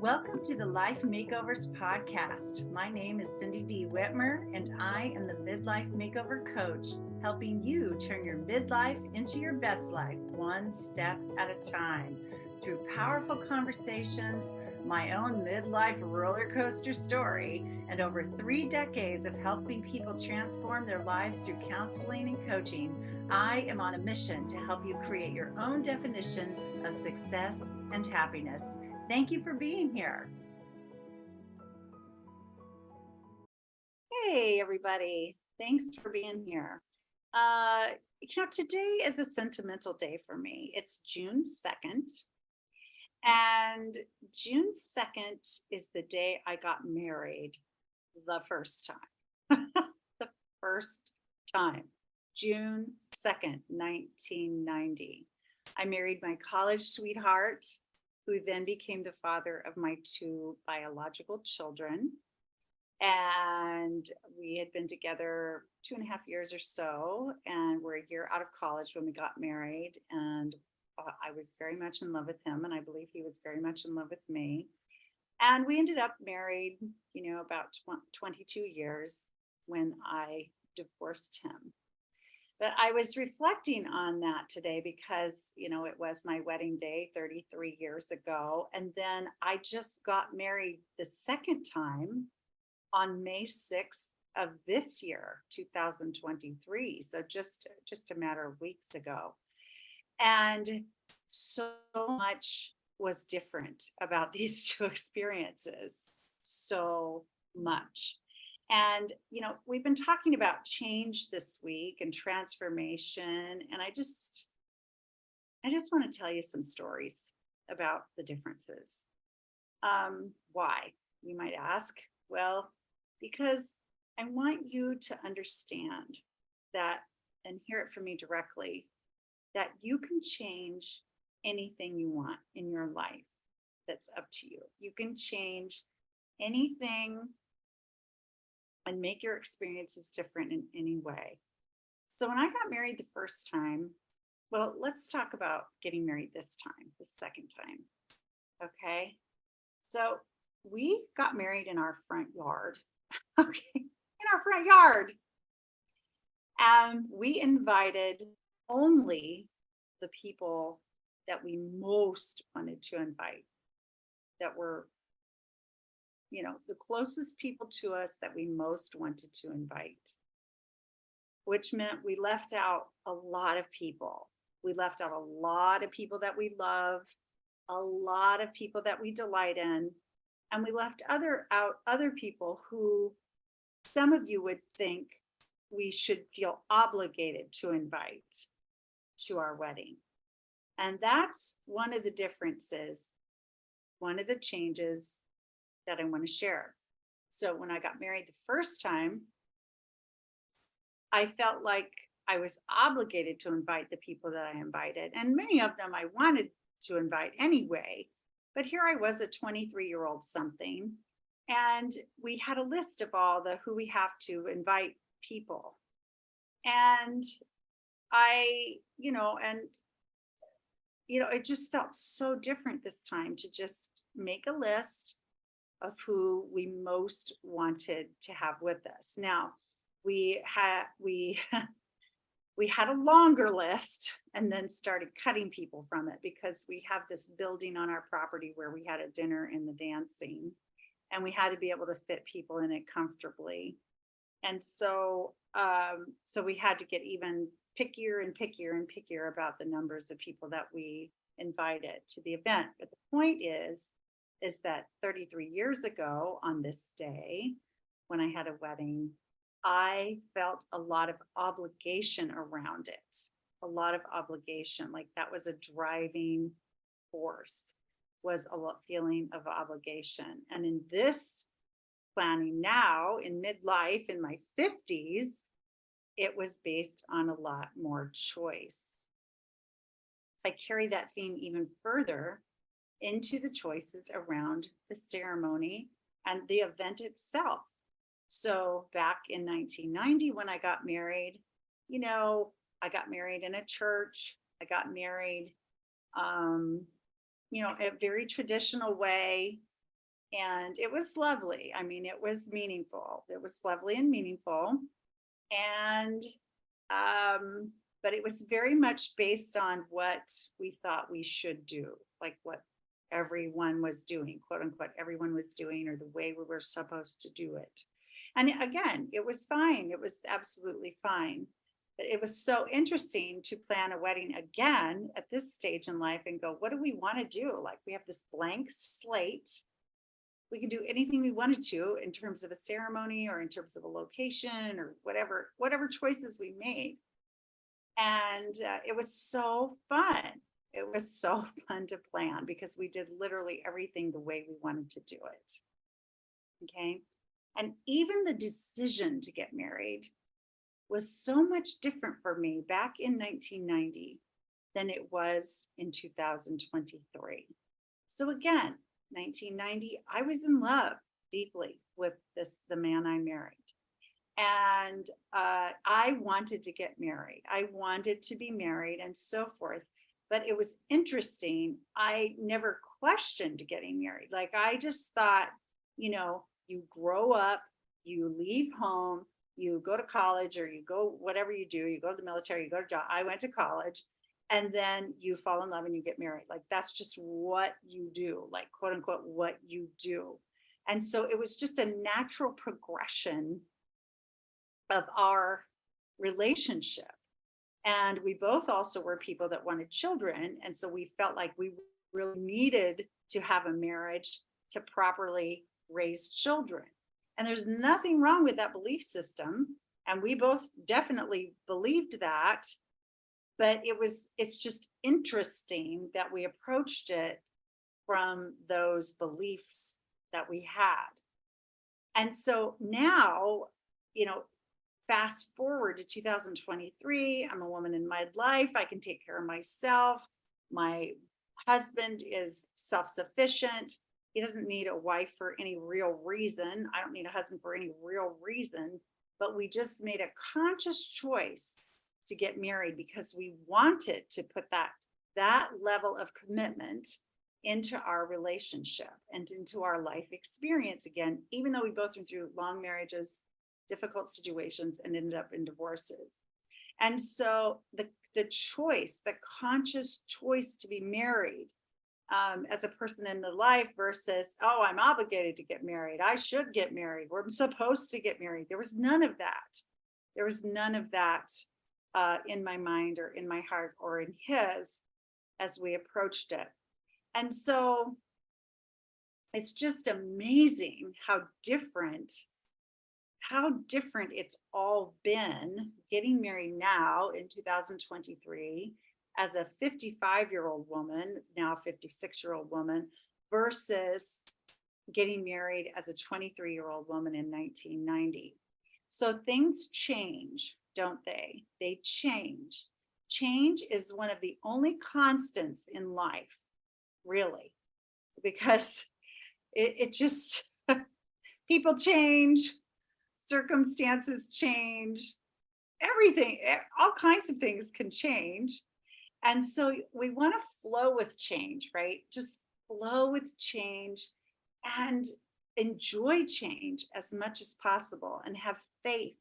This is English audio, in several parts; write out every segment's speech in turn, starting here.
Welcome to the Life Makeovers podcast. My name is Cindy D. Whitmer, and I am the Midlife Makeover Coach, helping you turn your midlife into your best life, one step at a time. Through powerful conversations, my own midlife roller coaster story, and over 3 decades of helping people transform their lives through counseling and coaching, I am on a mission to help you create your own definition of success and happiness. Thank you for being here. Hey, everybody. Thanks for being here. Today is a sentimental day for me. It's June 2nd. And June 2nd is the day I got married the first time. The first time. June 2nd, 1990. I married my college sweetheart, who then became the father of my 2 biological children. And we had been together 2.5 years or so, and we're a year out of college when we got married. And I was very much in love with him, and I believe he was very much in love with me. And we ended up married, about 22 years when I divorced him. But I was reflecting on that today because, it was my wedding day 33 years ago. And then I just got married the second time on May 6th of this year, 2023. So just a matter of weeks ago. And so much was different about these 2 experiences. So much. And, we've been talking about change this week and transformation. And I just want to tell you some stories about the differences. Why, you might ask? Well, because I want you to understand that, and hear it from me directly, that you can change anything you want in your life. That's up to you. You can change anything and make your experiences different in any way. So when I got married the first time, well, let's talk about getting married this time, the second time. Okay. So we got married in our front yard. Okay. In our front yard. And we invited only the people that we most wanted to invite, that were the closest people to us that we most wanted to invite, which meant we left out a lot of people. We left out a lot of people that we love, a lot of people that we delight in, and we left out other people who some of you would think we should feel obligated to invite to our wedding. And that's one of the differences, one of the changes that I want to share. So when I got married the first time, I felt like I was obligated to invite the people that I invited. And many of them I wanted to invite anyway. But here I was, a 23-year-old something. And we had a list of all the who we have to invite people. And it just felt so different this time to just make a list of who we most wanted to have with us. Now, we had a longer list and then started cutting people from it because we have this building on our property where we had a dinner and the dancing, and we had to be able to fit people in it comfortably. And so we had to get even pickier and pickier and pickier about the numbers of people that we invited to the event. But the point is that 33 years ago on this day, when I had a wedding, I felt a lot of obligation around it, a lot of obligation, like that was a driving force, was a feeling of obligation. And in this planning now, in midlife, in my 50s, it was based on a lot more choice. I carry that theme even further into the choices around the ceremony and the event itself. So back in 1990, when I got married, I got married in a church. I got married, a very traditional way. And it was lovely. I mean, it was meaningful. It was lovely and meaningful. And, but it was very much based on what we thought we should do, like what everyone was doing, quote unquote, everyone was doing, or the way we were supposed to do it. And again, it was fine. It was absolutely fine. But it was so interesting to plan a wedding again at this stage in life and go, what do we want to do? Like, we have this blank slate. We can do anything we wanted to in terms of a ceremony or in terms of a location or whatever choices we made. And it was so fun. It was so fun to plan because we did literally everything the way we wanted to do it. Okay. And even the decision to get married was so much different for me back in 1990 than it was in 2023. So again, 1990, I was in love deeply with the man I married. And I wanted to get married. I wanted to be married and so forth. But it was interesting. I never questioned getting married. Like, I just thought, you grow up, you leave home, you go to college, or you go, whatever you do, you go to the military, you go to job. I went to college, and then you fall in love and you get married. Like, that's just what you do, like, quote unquote, what you do. And so it was just a natural progression of our relationship. And we both also were people that wanted children. And so we felt like we really needed to have a marriage to properly raise children. And there's nothing wrong with that belief system. And we both definitely believed that. But it's just interesting that we approached it from those beliefs that we had. And so now, fast forward to 2023, I'm a woman in my life. I can take care of myself. My husband is self-sufficient. He doesn't need a wife for any real reason. I don't need a husband for any real reason, but we just made a conscious choice to get married because we wanted to put that level of commitment into our relationship and into our life experience again, even though we both went through long marriages, difficult situations, and ended up in divorces. And so the conscious choice to be married as a person in the life versus, oh, I'm obligated to get married. I should get married. We're supposed to get married. There was none of that. There was none of that in my mind or in my heart or in his as we approached it. And so it's just amazing how different it's all been getting married now in 2023 as a 55-year-old woman, now 56-year-old woman, versus getting married as a 23-year-old woman in 1990. So things change, don't they? They change. Change is one of the only constants in life, really, because it just, people change, circumstances change, everything, all kinds of things can change. And so we want to flow with change, right? Just flow with change and enjoy change as much as possible and have faith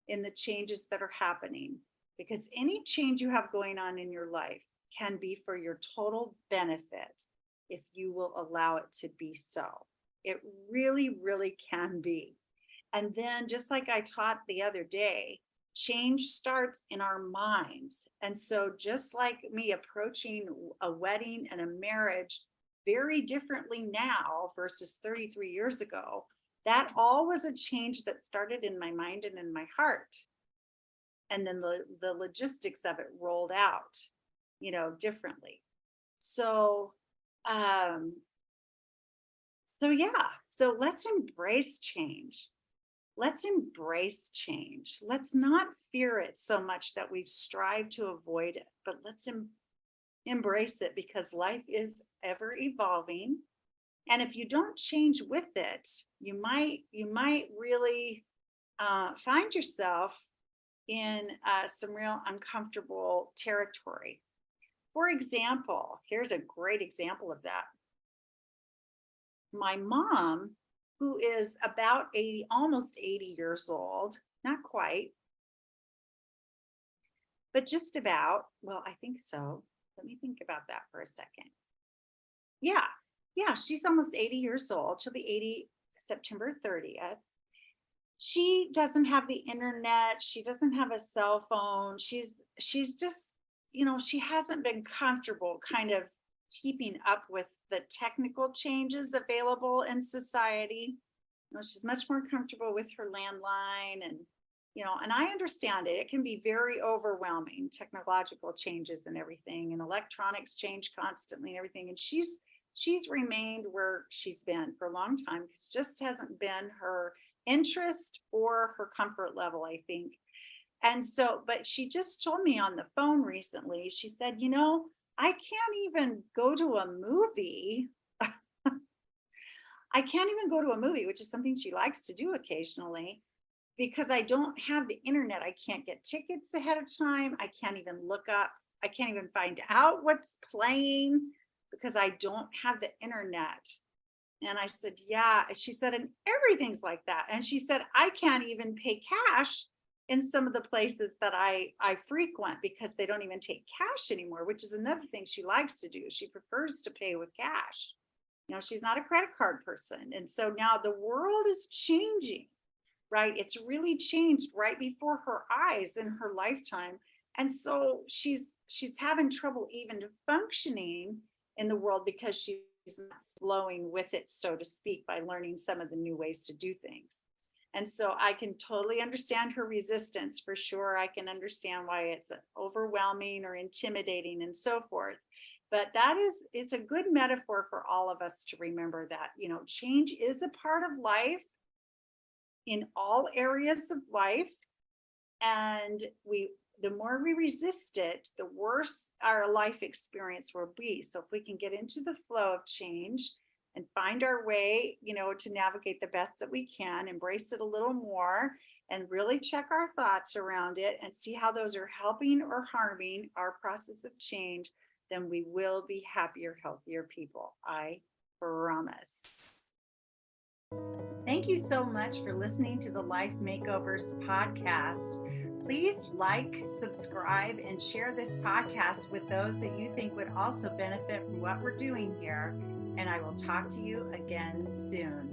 in the changes that are happening, because any change you have going on in your life can be for your total benefit if you will allow it to be so. It really, really can be. And then, just like I taught the other day, change starts in our minds. And so just like me approaching a wedding and a marriage very differently now versus 33 years ago, that all was a change that started in my mind and in my heart. And then the logistics of it rolled out, differently. So, so let's embrace change. Let's embrace change. Let's not fear it so much that we strive to avoid it, but let's embrace it, because life is ever evolving. And if you don't change with it, you might really find yourself in some real uncomfortable territory. For example, here's a great example of that. my mom, who is about 80, almost 80 years old, not quite, but just about, well, I think so. Let me think about that for a second. Yeah, yeah, she's almost 80 years old. She'll be 80 September 30th. She doesn't have the internet. She doesn't have a cell phone. She's just, she hasn't been comfortable kind of keeping up with the technical changes available in society. She's much more comfortable with her landline and I understand it. It can be very overwhelming, technological changes and everything, and electronics change constantly and everything. And she's remained where she's been for a long time because it just hasn't been her interest or her comfort level, I think. And so, but she just told me on the phone recently, she said, I can't even go to a movie. I can't even go to a movie, which is something she likes to do occasionally, because I don't have the internet. I can't get tickets ahead of time. I can't even look up. I can't even find out what's playing because I don't have the internet. And I said, yeah. She said, and everything's like that. And she said, I can't even pay cash in some of the places that I frequent because they don't even take cash anymore, which is another thing she likes to do. She prefers to pay with cash. She's not a credit card person. And so now the world is changing, right? It's really changed right before her eyes in her lifetime. And so she's having trouble even functioning in the world because she's not flowing with it, so to speak, by learning some of the new ways to do things. And so I can totally understand her resistance for sure. I can understand why it's overwhelming or intimidating and so forth. But it's a good metaphor for all of us to remember that, change is a part of life in all areas of life. And the more we resist it, the worse our life experience will be. So if we can get into the flow of change and find our way, to navigate the best that we can, embrace it a little more, and really check our thoughts around it and see how those are helping or harming our process of change, then we will be happier, healthier people. I promise. Thank you so much for listening to the Life Makeovers podcast. Please like, subscribe, and share this podcast with those that you think would also benefit from what we're doing here. And I will talk to you again soon.